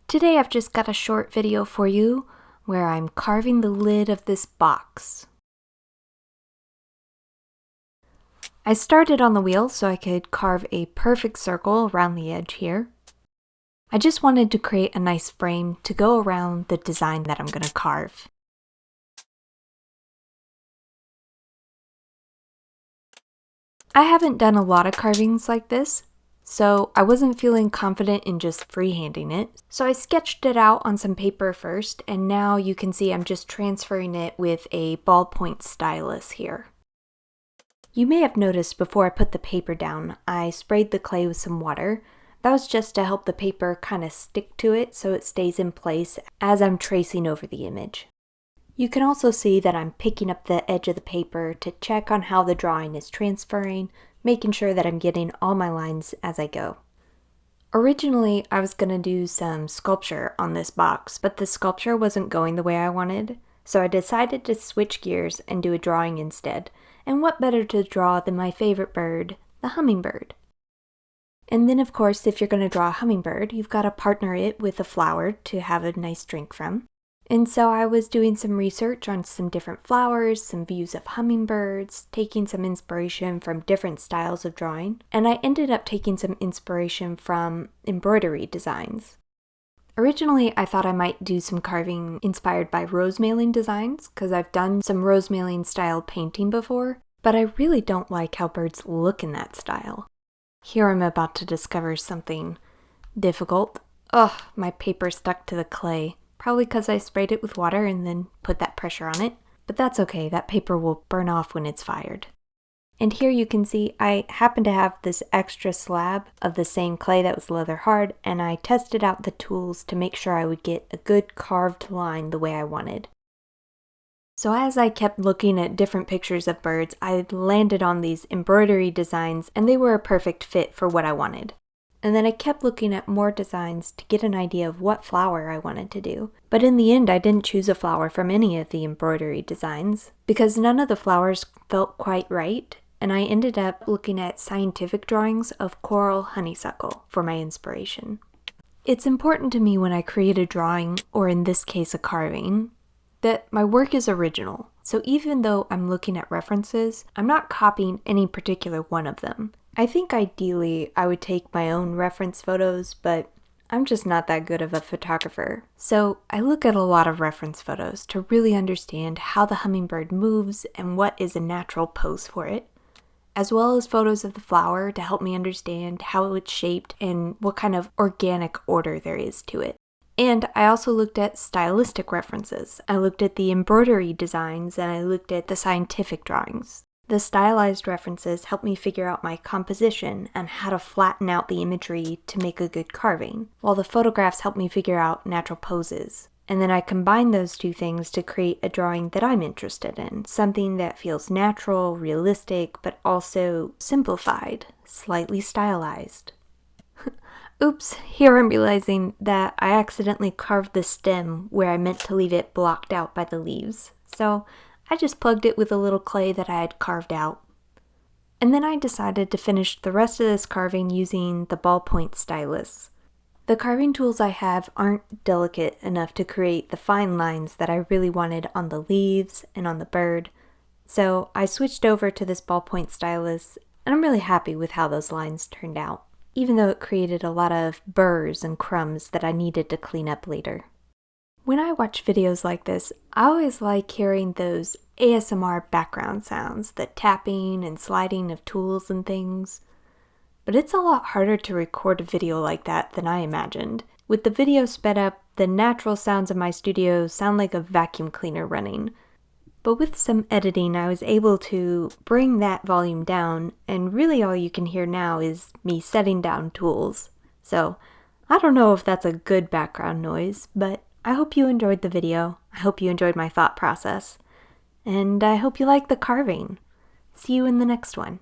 Today I've just got a short video for you where I'm carving the lid of this box. I started on the wheel so I could carve a perfect circle around the edge here. I just wanted to create a nice frame to go around the design that I'm going to carve. I haven't done a lot of carvings like this, so I wasn't feeling confident in just freehanding it. So I sketched it out on some paper first, and now you can see I'm just transferring it with a ballpoint stylus here. You may have noticed before I put the paper down, I sprayed the clay with some water. That was just to help the paper kind of stick to it so it stays in place as I'm tracing over the image. You can also see that I'm picking up the edge of the paper to check on how the drawing is transferring, making sure that I'm getting all my lines as I go. Originally, I was going to do some sculpture on this box, but the sculpture wasn't going the way I wanted, so I decided to switch gears and do a drawing instead. And what better to draw than my favorite bird, the hummingbird? And then of course, if you're going to draw a hummingbird, you've got to partner it with a flower to have a nice drink from. And so I was doing some research on some different flowers, some views of hummingbirds, taking some inspiration from different styles of drawing, and I ended up taking some inspiration from embroidery designs. Originally, I thought I might do some carving inspired by rose mailing designs, because I've done some rose mailing style painting before, but I really don't like how birds look in that style. Here I'm about to discover something difficult. Ugh, my paper stuck to the clay. Probably because I sprayed it with water and then put that pressure on it. But that's okay, that paper will burn off when it's fired. And here you can see I happen to have this extra slab of the same clay that was leather hard, and I tested out the tools to make sure I would get a good carved line the way I wanted. So as I kept looking at different pictures of birds, I landed on these embroidery designs, and they were a perfect fit for what I wanted. And then I kept looking at more designs to get an idea of what flower I wanted to do. But in the end, I didn't choose a flower from any of the embroidery designs because none of the flowers felt quite right, and I ended up looking at scientific drawings of coral honeysuckle for my inspiration. It's important to me when I create a drawing, or in this case a carving, that my work is original. So even though I'm looking at references, I'm not copying any particular one of them. I think ideally I would take my own reference photos, but I'm just not that good of a photographer. So I look at a lot of reference photos to really understand how the hummingbird moves and what is a natural pose for it, as well as photos of the flower to help me understand how it's shaped and what kind of organic order there is to it. And I also looked at stylistic references. I looked at the embroidery designs and I looked at the scientific drawings. The stylized references helped me figure out my composition and how to flatten out the imagery to make a good carving, while the photographs helped me figure out natural poses. And then I combined those two things to create a drawing that I'm interested in, something that feels natural, realistic, but also simplified, slightly stylized. Oops, here I'm realizing that I accidentally carved the stem where I meant to leave it blocked out by the leaves. So I just plugged it with a little clay that I had carved out. And then I decided to finish the rest of this carving using the ballpoint stylus. The carving tools I have aren't delicate enough to create the fine lines that I really wanted on the leaves and on the bird, so I switched over to this ballpoint stylus, and I'm really happy with how those lines turned out, even though it created a lot of burrs and crumbs that I needed to clean up later. When I watch videos like this, I always like hearing those ASMR background sounds, the tapping and sliding of tools and things. But it's a lot harder to record a video like that than I imagined. With the video sped up, the natural sounds of my studio sound like a vacuum cleaner running. But with some editing, I was able to bring that volume down, and really all you can hear now is me setting down tools. So I don't know if that's a good background noise, but I hope you enjoyed the video. I hope you enjoyed my thought process. And I hope you like the carving. See you in the next one.